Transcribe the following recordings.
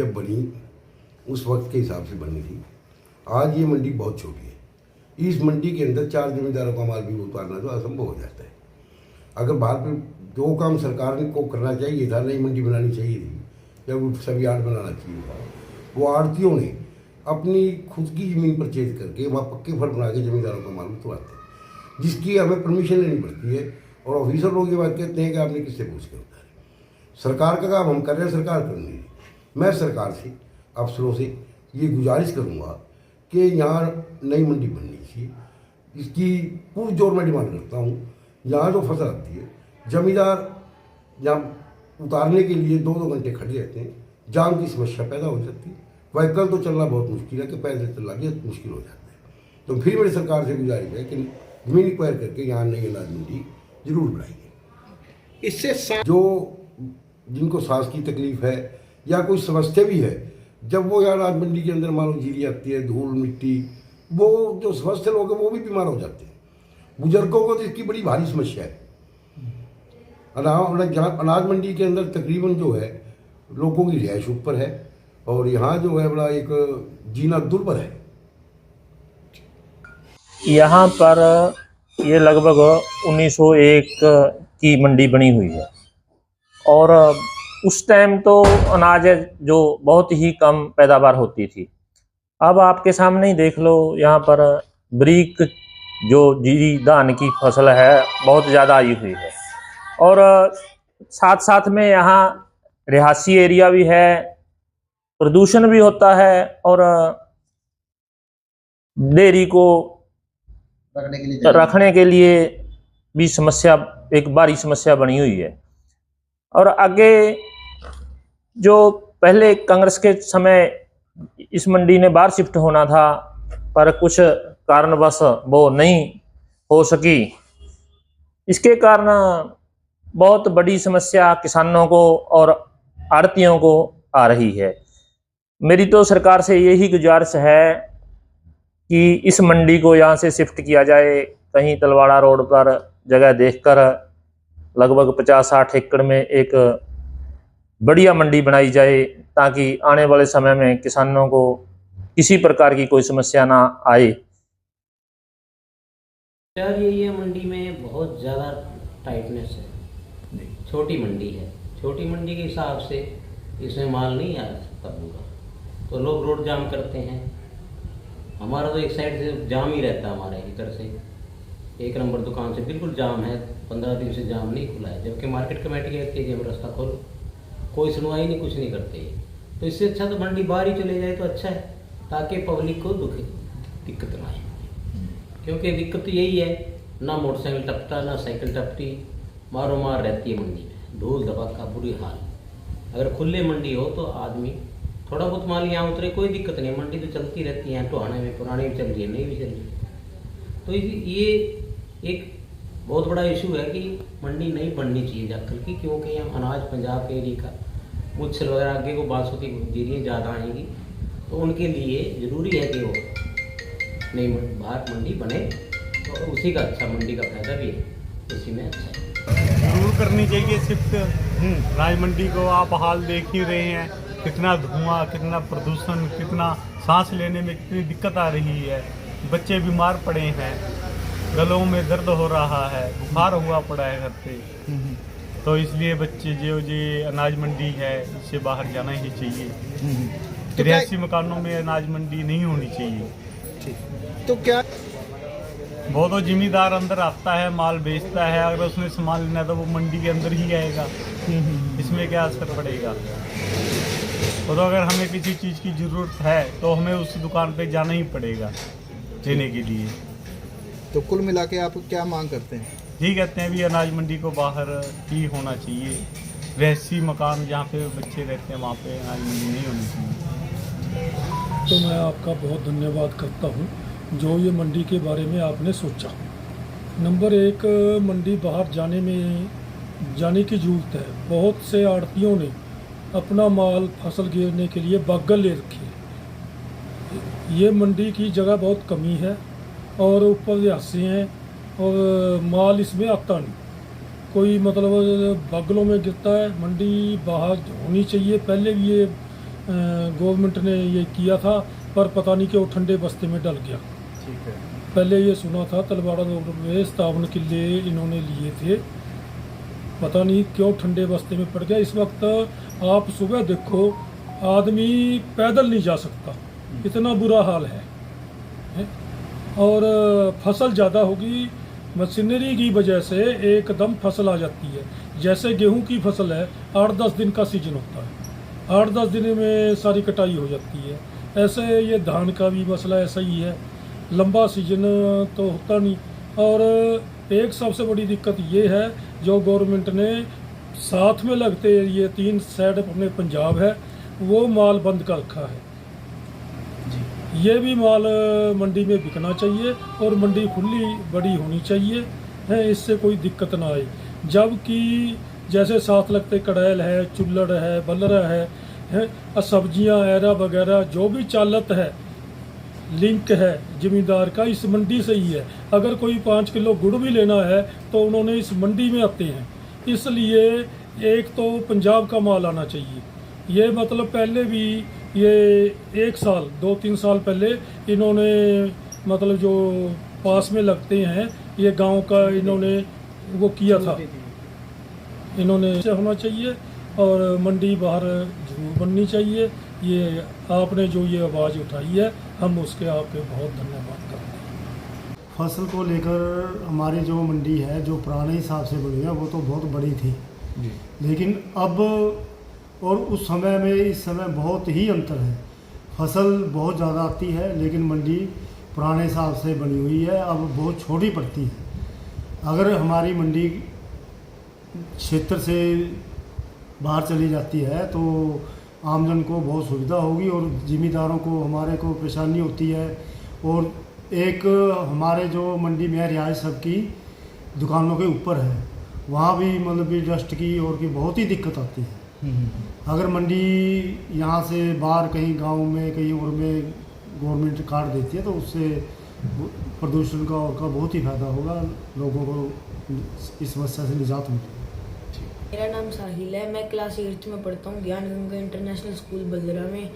जब बनी उस वक्त के हिसाब से बनी थी। आज ये मंडी बहुत छोटी है। इस मंडी के अंदर 4 जमींदारों का माल भी उतारना तो असंभव हो जाता है। अगर बात में जो काम सरकार को करना चाहिए था, नई मंडी बनानी चाहिए थी या सभी आड़ बनाना चाहिए था, वो आड़तियों ने अपनी खुद की ज़मीन परचेज करके वहाँ पक्के फल बना के जमींदारों का माल उतरवाते हैं, जिसकी हमें परमिशन लेनी पड़ती है। और ऑफिसर लोग ये बात कहते हैं कि आपने किससे पूछ के उतारे। सरकार का काम हम कर रहे हैं, सरकार कर नहीं रही। मैं सरकार से, अफसरों से ये गुजारिश करूँगा कि यहाँ नई मंडी बननी चाहिए। इसकी पूरी जोर में डिमांड करता हूँ। यहाँ जो फसल आती है, जमींदार यहाँ उतारने के लिए 2-2 घंटे खड़े रहते हैं, जाम की समस्या पैदा हो जाती है। व्हीकल तो चलना बहुत मुश्किल है कि पैदल चलना भी मुश्किल हो जाता है। तो फिर मेरी सरकार से गुजारिश है कि ज़मीन एक्वायर करके यहाँ नई अनाज मंडी जरूर बनाएंगे। इससे जो जिनको सांस की तकलीफ है या कोई समस्या भी है, जब वो यहाँ अनाज मंडी के अंदर मान लो जीरी आती है, धूल मिट्टी, वो जो समस्या लोग हैं वो भी बीमार हो जाते हैं। बुजुर्गों को तो इसकी बड़ी भारी समस्या है। अनाज मंडी के अंदर तकरीबन जो है लोगों की रिहाइश ऊपर है और यहाँ जो है बड़ा एक जीना दुर्भर है। यहाँ पर ये लगभग 1901 की मंडी बनी हुई है और उस टाइम तो अनाज जो बहुत ही कम पैदावार होती थी। अब आपके सामने ही देख लो, यहाँ पर बरीक जो जीरी धान की फसल है बहुत ज़्यादा आई हुई है और साथ साथ में यहाँ रिहायशी एरिया भी है, प्रदूषण भी होता है और डेयरी को रखने के लिए भी समस्या, एक बड़ी समस्या बनी हुई है। और आगे जो पहले कांग्रेस के समय इस मंडी ने बाहर शिफ्ट होना था, पर कुछ कारणवश वो नहीं हो सकी। इसके कारण बहुत बड़ी समस्या किसानों को और आड़तियों को आ रही है। मेरी तो सरकार से यही गुजारिश है कि इस मंडी को यहाँ से शिफ्ट किया जाए, कहीं तलवाड़ा रोड पर जगह देखकर लगभग 50-60 एकड़ में एक बढ़िया मंडी बनाई जाए, ताकि आने वाले समय में किसानों को किसी प्रकार की कोई समस्या ना आए। यार ये मंडी में बहुत ज़्यादा टाइटनेस है। छोटी मंडी है, छोटी मंडी के हिसाब से इसमें माल नहीं आ सकता पूरा, तो लोग रोड जाम करते हैं। हमारा तो एक साइड से जाम ही रहता है, हमारे इधर से 1 नंबर दुकान से बिल्कुल जाम है। 15 दिन से जाम नहीं खुला है, जबकि मार्केट कमेटी कहती है कि हम रास्ता खोलो, कोई सुनवाई नहीं, कुछ नहीं करते। तो इससे अच्छा तो मंडी बाहर ही चले जाए तो अच्छा है, ताकि पब्लिक को दिक्कत ना आए। क्योंकि दिक्कत तो यही है, ना मोटरसाइकिल टपटा ना साइकिल टपटी, मारो मार रहती है मंडी में, धूल धपाका बुरी हाल। अगर खुले मंडी हो तो आदमी थोड़ा बहुत माल यहाँ उतरे, कोई दिक्कत नहीं, मंडी तो चलती रहती है। टोहाने में पुरानी भी चल रही है, नई भी चल रही है। तो ये एक बहुत बड़ा इशू है कि मंडी नहीं बननी चाहिए जाकर की, क्योंकि यहाँ अनाज पंजाब के एरिया का मुझसे वगैरह आगे को बासमती जीरियाँ ज़्यादा आएंगी, तो उनके लिए ज़रूरी है कि वो नई बाहर मंडी बने, तो उसी का अच्छा मंडी का फायदा भी है, उसी में अच्छा है। जरूर करनी चाहिए शिफ्ट राज मंडी को। आप हाल देख ही रहे हैं, कितना धुआं, कितना प्रदूषण, कितना सांस लेने में कितनी दिक्कत आ रही है। बच्चे बीमार पड़े हैं, गलों में दर्द हो रहा है, बुखार हुआ पड़ा है घर पे। तो इसलिए बच्चे जो अनाज मंडी है इससे बाहर जाना ही चाहिए। रिहायशी मकानों में अनाज मंडी नहीं होनी चाहिए। तो क्या वो तो जिम्मेदार अंदर आता है, माल बेचता है, अगर उसने सामान लेना है तो वो मंडी के अंदर ही आएगा, इसमें क्या असर पड़ेगा। और अगर हमें किसी चीज़ की ज़रूरत है तो हमें उस दुकान पे जाना ही पड़ेगा लेने के लिए। तो कुल मिला के आप क्या मांग करते हैं? यही कहते हैं भी अनाज मंडी को बाहर ही होना चाहिए। रिहायशी मकान जहाँ पे बच्चे रहते हैं वहाँ पे अनाज मंडी नहीं होनी चाहिए। तो मैं आपका बहुत धन्यवाद करता हूँ जो ये मंडी के बारे में आपने सोचा। नंबर 1, मंडी बाहर जाने की ज़रूरत है। बहुत से आड़तियों ने अपना माल फसल गिरने के लिए बागल ले रखी है। ये मंडी की जगह बहुत कमी है और ऊपर रिहायशी हैं और माल इसमें आता नहीं, कोई मतलब बागलों में गिरता है। मंडी बाहर होनी चाहिए। पहले भी ये गवर्नमेंट ने ये किया था, पर पता नहीं कि वो ठंडे बस्ते में डल गया। ठीक है। पहले ये सुना था तलवाड़ा रोड में 57 किले इन्होंने लिए थे, पता नहीं क्यों ठंडे बस्ते में पड़ गया। इस वक्त आप सुबह देखो, आदमी पैदल नहीं जा सकता, इतना बुरा हाल है। और फसल ज़्यादा होगी, मशीनरी की वजह से एकदम फसल आ जाती है। जैसे गेहूं की फसल है, 8-10 दिन का सीजन होता है, 8-10 दिन में सारी कटाई हो जाती है। ऐसे ये धान का भी मसला ऐसा ही है, लंबा सीजन तो होता नहीं। और एक सबसे बड़ी दिक्कत ये है, जो गवर्नमेंट ने साथ में लगते ये 3 साइड अपने पंजाब है, वो माल बंद कर रखा है। ये भी माल मंडी में बिकना चाहिए और मंडी खुली बड़ी होनी चाहिए है, इससे कोई दिक्कत ना आए। जबकि जैसे साथ लगते कड़ैल है, चुल्लड़ है, बल्लरा है, सब्जियां एरा वगैरह जो भी चालत है, लिंक है ज़मींदार का, इस मंडी से ही है। अगर कोई 5 किलो गुड़ भी लेना है तो उन्होंने इस मंडी में आते हैं। इसलिए एक तो पंजाब का माल आना चाहिए। ये मतलब पहले भी ये 1 साल 2-3 साल पहले इन्होंने मतलब जो पास में लगते हैं ये गांव का इन्होंने वो किया था, इन्होंने से होना चाहिए और मंडी बाहर जरूर बननी चाहिए। ये आपने जो ये आवाज़ उठाई है, हम उसके आपके बहुत धन्यवाद करते हैं। फसल को लेकर हमारी जो मंडी है, जो पुराने हिसाब से बनी है, वो तो बहुत बड़ी थी जी। लेकिन अब और उस समय में इस समय बहुत ही अंतर है। फसल बहुत ज़्यादा आती है लेकिन मंडी पुराने हिसाब से बनी हुई है, अब बहुत छोटी पड़ती है। अगर हमारी मंडी क्षेत्र से बाहर चली जाती है तो आमजन को बहुत सुविधा होगी और ज़िम्मेदारों को हमारे को परेशानी होती है। और एक हमारे जो मंडी में रिहायश सबकी दुकानों के ऊपर है, वहाँ भी मतलब भी डस्ट की और की बहुत ही दिक्कत आती है। अगर मंडी यहाँ से बाहर कहीं गांव में कहीं और में गवर्नमेंट काट देती है तो उससे प्रदूषण का और का बहुत ही फ़ायदा होगा, लोगों को इस समस्या से निजात मिलेगी। मेरा नाम साहिल है, मैं क्लास 8 में पढ़ता हूँ ज्ञान गंगा इंटरनेशनल स्कूल बल्दरा में।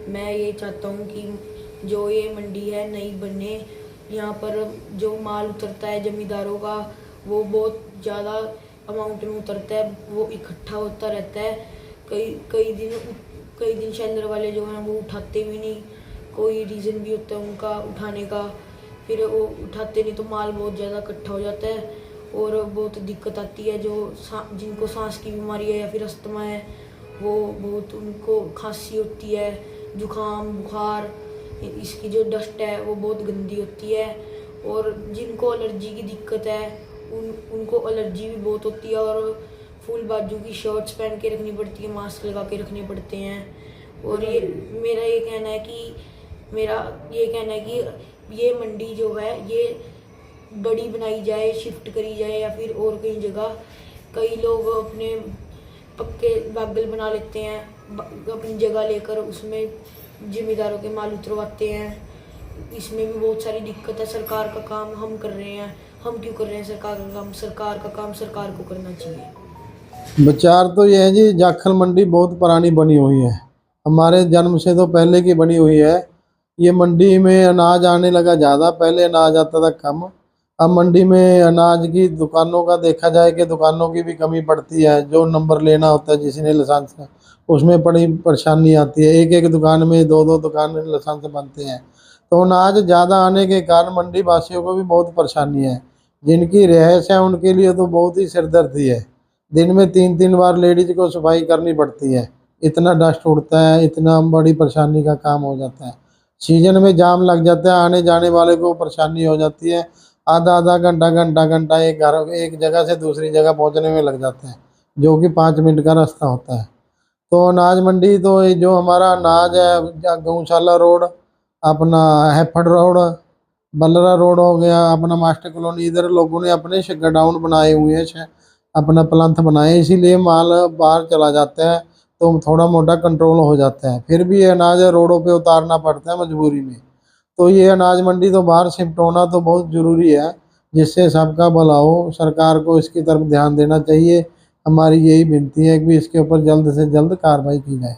मैं ये चाहता हूँ कि जो ये मंडी है नई बने, यहाँ पर जो माल उतरता है ज़मींदारों का वो बहुत ज़्यादा अमाउंट में उतरता है, वो इकट्ठा होता रहता है। कई दिन शेल्डर वाले जो हैं वो उठाते भी नहीं, कोई रीज़न भी होता है उनका उठाने का, फिर वो उठाते नहीं तो माल बहुत ज़्यादा इकट्ठा हो जाता है और बहुत दिक्कत आती है। जो जिनको सांस की बीमारी है या फिर अस्थमा है, वो बहुत उनको खांसी होती है, जुकाम बुखार, इसकी जो डस्ट है वो बहुत गंदी होती है। और जिनको एलर्जी की दिक्कत है उनको एलर्जी भी बहुत होती है और फुल बाजू की शर्ट्स पहन के रखनी पड़ती है, मास्क लगा के रखने पड़ते हैं। और मेरा ये कहना है कि ये मंडी जो है ये बड़ी बनाई जाए, शिफ्ट करी जाए या फिर और कई जगह। कई लोग अपने पक्के बागल बना लेते हैं अपनी जगह लेकर, उसमें जिम्मेदारों के माल उतरवाते हैं। इसमें भी बहुत सारी दिक्कत है। सरकार का काम हम कर रहे हैं, हम क्यों कर रहे हैं सरकार का काम? सरकार का काम सरकार को करना चाहिए। विचार तो ये है जी, जाखल मंडी बहुत पुरानी बनी हुई है, हमारे जन्म से तो पहले की बनी हुई है। ये मंडी में अनाज आने लगा ज़्यादा, पहले अनाज आता था कम। अब मंडी में अनाज की दुकानों का देखा जाए कि दुकानों की भी कमी पड़ती है। जो नंबर लेना होता है जिसने लाइसेंस का, उसमें बड़ी परेशानी आती है। एक दुकान में 2 दुकान लाइसेंस बनते हैं, तो अनाज ज़्यादा आने के कारण मंडी वासियों को भी बहुत परेशानी है। जिनकी रिहायश है उनके लिए तो बहुत ही सिरदर्दी है। दिन में 3-3 बार लेडीज को सफाई करनी पड़ती है, इतना डस्ट उड़ता है, इतना बड़ी परेशानी का काम हो जाता है। सीजन में जाम लग जाता है, आने जाने वाले को परेशानी हो जाती है। आधा घंटा एक जगह से दूसरी जगह पहुंचने में लग जाता है, जो कि 5 मिनट का रास्ता होता है। तो अनाज मंडी तो ये जो हमारा अनाज है, गौशाला रोड, अपना हैफर्ड रोड, बल्लरा रोड हो गया, अपना मास्टर कॉलोनी, इधर लोगों ने अपने गडाउन बनाए हुए हैं, अपना प्लांट बनाए, इसीलिए माल बाहर चला जाता है तो थोड़ा मोटा कंट्रोल हो जाता है। फिर भी ये अनाज रोडों पे उतारना पड़ता है मजबूरी में। तो ये अनाज मंडी तो बाहर शिफ्ट होना तो बहुत ज़रूरी है, जिससे सबका भला हो। सरकार को इसकी तरफ ध्यान देना चाहिए। हमारी यही विनती है कि इसके ऊपर जल्द से जल्द कार्रवाई की जाए।